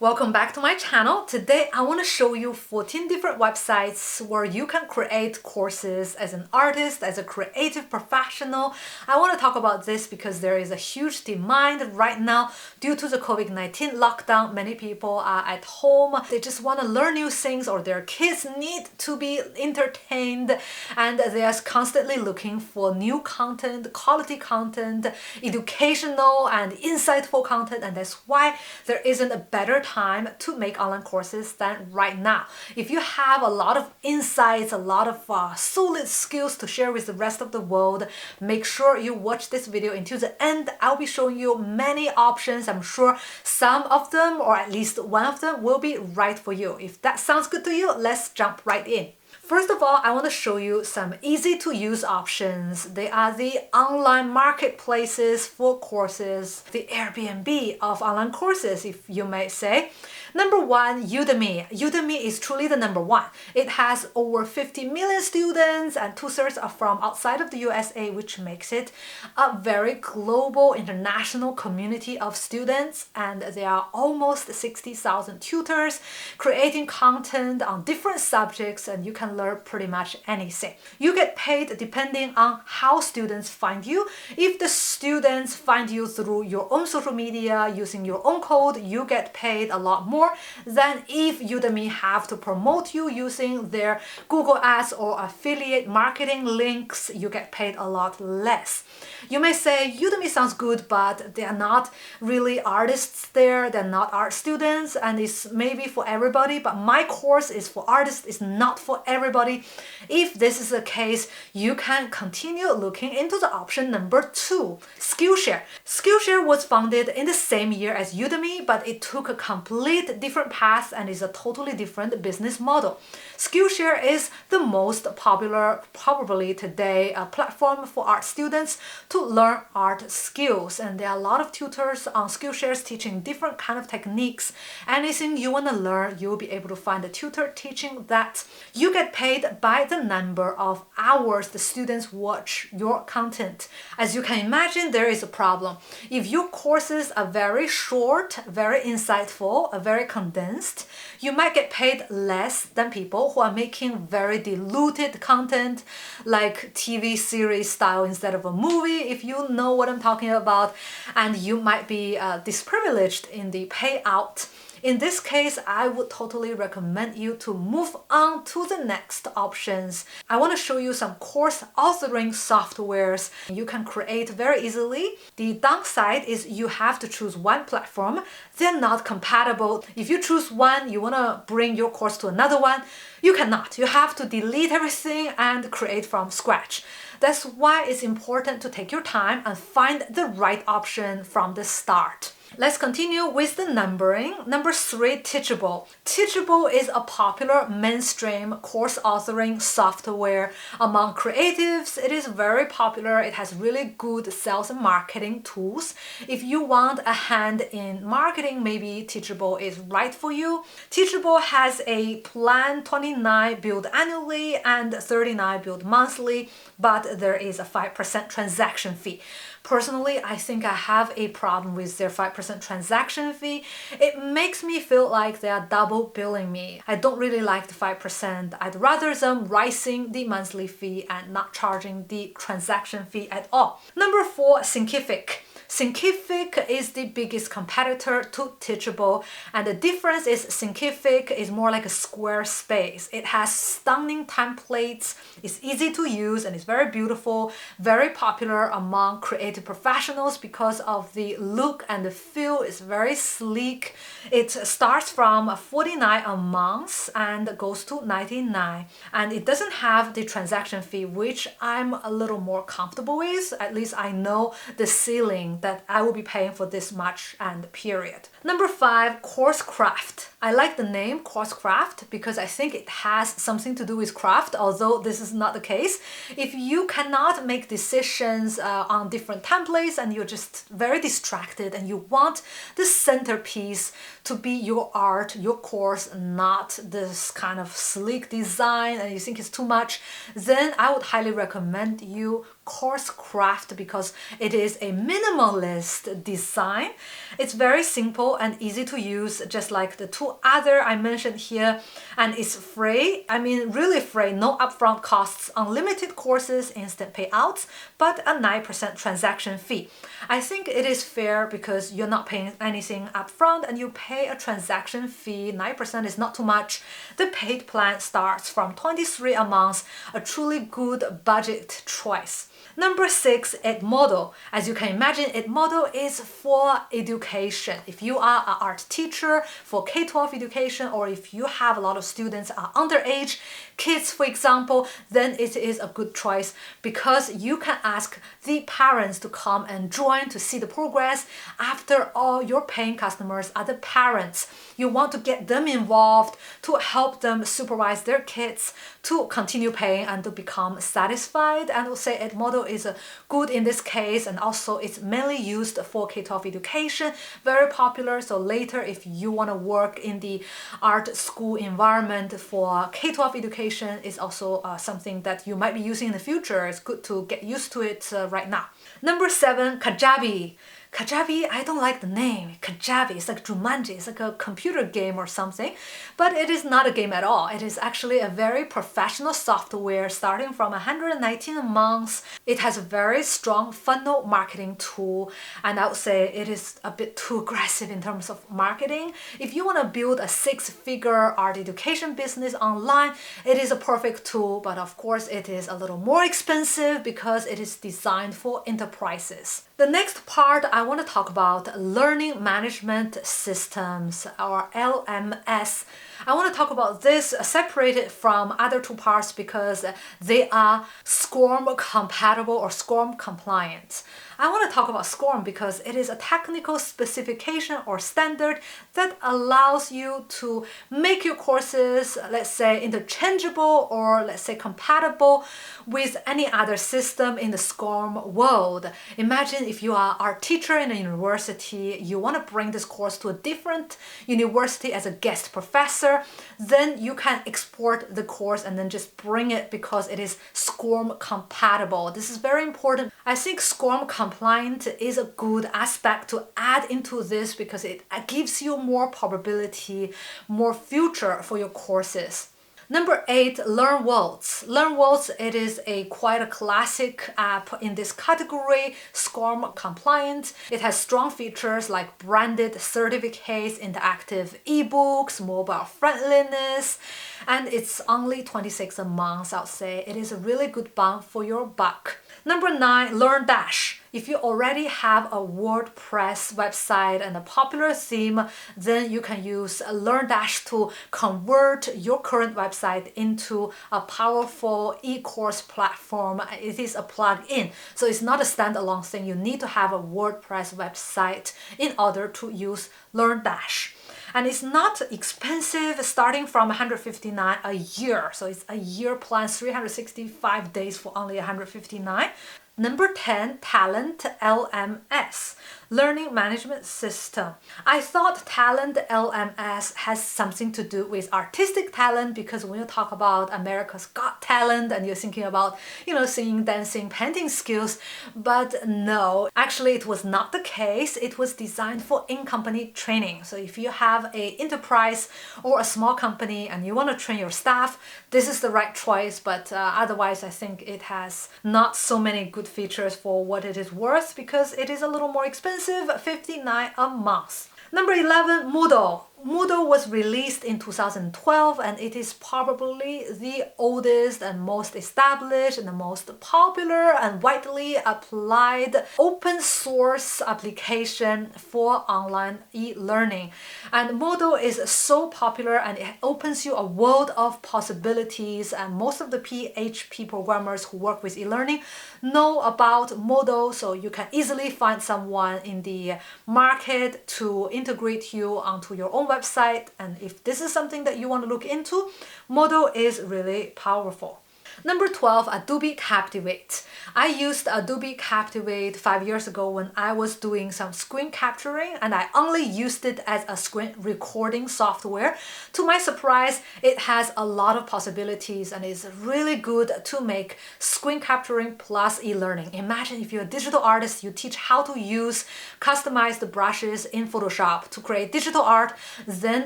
Welcome back to my channel. Today I want to show you 14 different websites where you can create courses as an artist, as a creative professional. I want to talk about this because there is a huge demand right now due to the COVID-19 lockdown. Many people are at home. They just want to learn new things, or their kids need to be entertained, and they are constantly looking for new content, quality content, educational and insightful content, and that's why there isn't a better time to make online courses than right now. If you have a lot of insights, a lot of solid skills to share with the rest of the world, make sure you watch this video until the end. I'll be showing you many options. I'm sure some of them, or at least one of them, will be right for you. If that sounds good to you, let's jump right in. First of all, I want to show you some easy to use options. They are the online marketplaces for courses, the Airbnb of online courses, if you may say. Number one, Udemy. Udemy is truly the number one. It has over 50 million students, and 2/3 are from outside of the USA, which makes it a very global, international community of students. And there are almost 60,000 tutors creating content on different subjects, and you can learn pretty much anything. You get paid depending on how students find you. If the students find you through your own social media using your own code, you get paid a lot more than if Udemy have to promote you using their Google Ads or affiliate marketing links. You get paid a lot less. You may say Udemy sounds good, but they are not really artists there. They're not art students, and it's maybe for everybody, but my course is for artists. It's not for everybody. If this is the case, you can continue looking into the option number two, Skillshare. Skillshare was founded in the same year as Udemy, but it took a complete different path and is a totally different business model. Skillshare is the most popular, probably today, platform for art students to learn art skills, and there are a lot of tutors on Skillshare teaching different kind of techniques. Anything you want to learn, you'll be able to find a tutor teaching that. You get paid by the number of hours the students watch your content. As you can imagine, there is a problem. If your courses are very short, very insightful, very condensed, you might get paid less than people who are making very diluted content like TV series style instead of a movie, if you know what I'm talking about, and you might be disprivileged in the payout. In this case, I would totally recommend you to move on to the next options. I want to show you some course authoring softwares you can create very easily. The downside is you have to choose one platform. They're not compatible. If you choose one, you want to bring your course to another one, you cannot. You have to delete everything and create from scratch. That's why it's important to take your time and find the right option from the start. Let's continue with the numbering. Number three, Teachable. Teachable is a popular mainstream course authoring software among creatives. It is very popular. It has really good sales and marketing tools. If you want a hand in marketing, maybe Teachable is right for you. Teachable has a plan 29 billed annually and 39 billed monthly, but there is a 5% transaction fee. Personally, I think I have a problem with their 5% transaction fee. It makes me feel like they are double billing me. I don't really like the 5%. I'd rather them raising the monthly fee and not charging the transaction fee at all. Number four, Thinkific. Thinkific is the biggest competitor to Teachable, and the difference is Thinkific is more like a Squarespace. It has stunning templates, it's easy to use, and it's very beautiful, very popular among creative professionals because of the look and the feel. It's very sleek. It starts from 49 a month and goes to 99, and it doesn't have the transaction fee, which I'm a little more comfortable with. At least I know the ceiling that I will be paying for this much and period. Number five, Coursecraft. I like the name Coursecraft because I think it has something to do with craft, although this is not the case. If you cannot make decisions on different templates and you're just very distracted and you want the centerpiece to be your art, your course, not this kind of sleek design and you think it's too much, then I would highly recommend you Coursecraft because it is a minimalist design. It's very simple and easy to use, just like the two other I mentioned here, and it's free. I mean, really free, no upfront costs, unlimited courses, instant payouts, but a 9% transaction fee. I think it is fair because you're not paying anything upfront and you pay a transaction fee. 9% is not too much. The paid plan starts from $23 a month, a truly good budget choice. Number 6, Edmodo. As you can imagine, Edmodo is for education. If you are an art teacher for K-12 education, or if you have a lot of students are underage kids, for example, then it is a good choice because you can ask the parents to come and join to see the progress. After all, your paying customers are the parents. You want to get them involved to help them supervise their kids to continue paying and to become satisfied. And we'll say Edmodo is good in this case, and also it's mainly used for K-12 education, very popular. So later, if you want to work in the art school environment for K-12 education, is also something that you might be using in the future. It's good to get used to it right now. Number 7, Kajabi. Kajabi, I don't like the name. Kajabi, it's like Jumanji, it's like a computer game or something, but it is not a game at all. It is actually a very professional software starting from $119 a month. It has a very strong funnel marketing tool, and I would say it is a bit too aggressive in terms of marketing. If you want to build a 6-figure art education business online, it is a perfect tool, but of course it is a little more expensive because it is designed for enterprises. The next part I want to talk about learning management systems, or LMS. I want to talk about this separated from other two parts because they are SCORM compatible or SCORM compliant. I want to talk about SCORM because it is a technical specification or standard that allows you to make your courses, let's say, interchangeable or let's say compatible with any other system in the SCORM world. Imagine if you are an art teacher in a university, you want to bring this course to a different university as a guest professor, then you can export the course and then just bring it because it is SCORM compatible. This is very important. I think SCORM compliant is a good aspect to add into this because it gives you more probability, more future for your courses. Number 8, LearnWorlds. LearnWorlds, it is quite a classic app in this category, SCORM compliant. It has strong features like branded certificates, interactive ebooks, mobile friendliness, and it's only $26 a month, I'll say. It is a really good bang for your buck. Number 9, LearnDash. If you already have a WordPress website and a popular theme, then you can use LearnDash to convert your current website into a powerful e-course platform. It is a plug-in, so it's not a standalone thing. You need to have a WordPress website in order to use LearnDash. And it's not expensive, starting from $159 a year. So it's a year plan, 365 days for only $159. Number 10, Talent LMS, Learning Management System. I thought Talent LMS has something to do with artistic talent because when you talk about America's Got Talent and you're thinking about, singing, dancing, painting skills, but no, actually it was not the case. It was designed for in-company training. So if you have an enterprise or a small company and you want to train your staff, this is the right choice, but otherwise I think it has not so many good features for what it is worth because it is a little more expensive, $59 a month. Number 11, Moodle. Moodle was released in 2012 and it is probably the oldest and most established and the most popular and widely applied open source application for online e-learning. And Moodle is so popular and it opens you a world of possibilities, and most of the PHP programmers who work with e-learning know about Moodle, so you can easily find someone in the market to integrate you onto your own website, and if this is something that you want to look into, Modo is really powerful. Number 12, Adobe Captivate. I used Adobe Captivate 5 years ago when I was doing some screen capturing, and I only used it as a screen recording software. To my surprise, it has a lot of possibilities and is really good to make screen capturing plus e-learning. Imagine if you're a digital artist, you teach how to use customized brushes in Photoshop to create digital art, then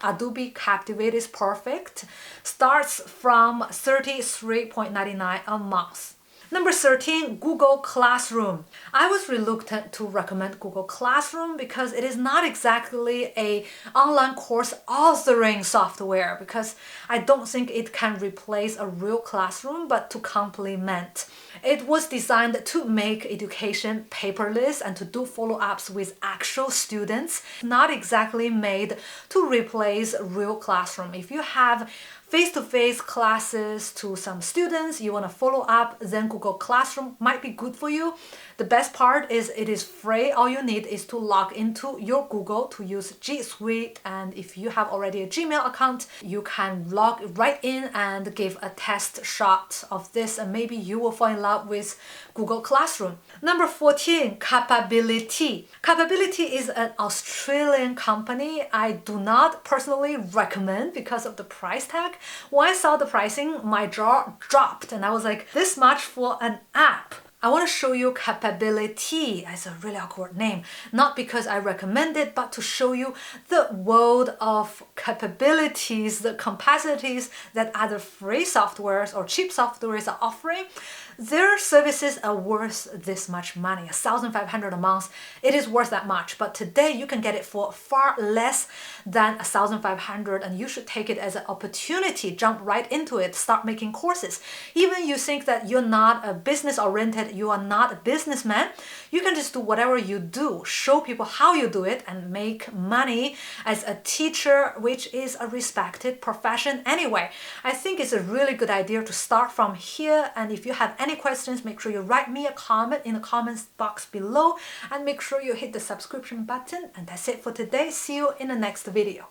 Adobe Captivate is perfect. Starts from $33.99 a month. Number 13, Google Classroom. I was reluctant to recommend Google Classroom because it is not exactly an online course authoring software, because I don't think it can replace a real classroom, but to complement. It was designed to make education paperless and to do follow-ups with actual students, not exactly made to replace real classroom. If you have face-to-face classes to some students, you want to follow up, then Google Classroom might be good for you. The best part is it is free. All you need is to log into your Google to use G Suite, and if you have already a Gmail account, you can log right in and give a test shot of this, and maybe you will fall in love with Google Classroom. Number 14, Capability. Capability is an Australian company. I do not personally recommend because of the price tag. When I saw the pricing, my jaw dropped and I was like, this much for an app? I want to show you Capability as a really awkward name, not because I recommend it, but to show you the world of capabilities, the capacities that other free softwares or cheap softwares are offering. Their services are worth this much money, $1,500 a month. It is worth that much, but today you can get it for far less than $1,500, and you should take it as an opportunity. Jump right into it, start making courses. Even you think that you're not a business oriented, you are not a businessman, you can just do whatever you do, show people how you do it, and make money as a teacher, which is a respected profession anyway. I think it's a really good idea to start from here, and if you have any questions, make sure you write me a comment in the comments box below, and make sure you hit the subscription button. And that's it for today. See you in the next video.